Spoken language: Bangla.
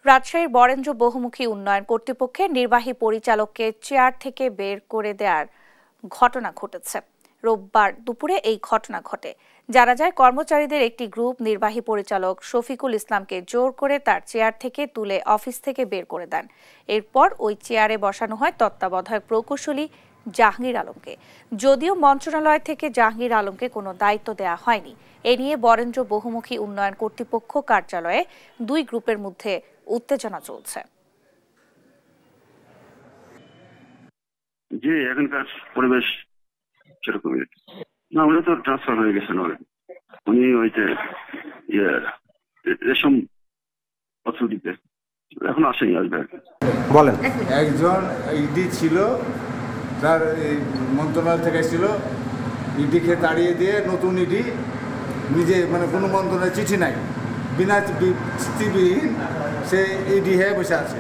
রাজশাহীর বরেন্দ্র বহুমুখী উন্নয়ন কর্তৃপক্ষের নির্বাহী পরিচালককে চেয়ার থেকে বের করে দেওয়ার ঘটনা ঘটেছে। রোববার দুপুরে এই ঘটনা ঘটে। জানা যায়, কর্মচারীদের একটি গ্রুপ নির্বাহী পরিচালক শফিকুল ইসলামকে জোর করে তার চেয়ার থেকে তুলে অফিস থেকে বের করে দেন। এরপর ওই চেয়ারে বসানো হয় তত্ত্বাবধায়ক প্রকৌশলী জাহাঙ্গীর আলমকে। যদিও মন্ত্রণালয় থেকে জাহাঙ্গীর আলমকে কোনো দায়িত্ব দেওয়া হয়নি। এ নিয়ে বরেন্দ্র বহুমুখী উন্নয়ন কর্তৃপক্ষ কার্যালয়ে দুই গ্রুপের মধ্যে উত্তেজনা চলছে। জি, এখানকার পরিবেশ সেরকমই না। উনি তো ট্রান্সফার হয়ে গেছেন অলরেডি। উনি ওই যে রেশম অথরিটিতে এখন আসেনি, আসবে। বলেন, একজন ইডি ছিল, তার মন্ত্রণালয় থেকে ছিল, ইডিকে তাড়িয়ে দিয়ে নতুন ইডি নিজে, মানে কোনো মন্ত্রণালয়ের চিঠি নাই, বিনা চিঠিবিহীন সে ইডি হয়ে বসে আছে।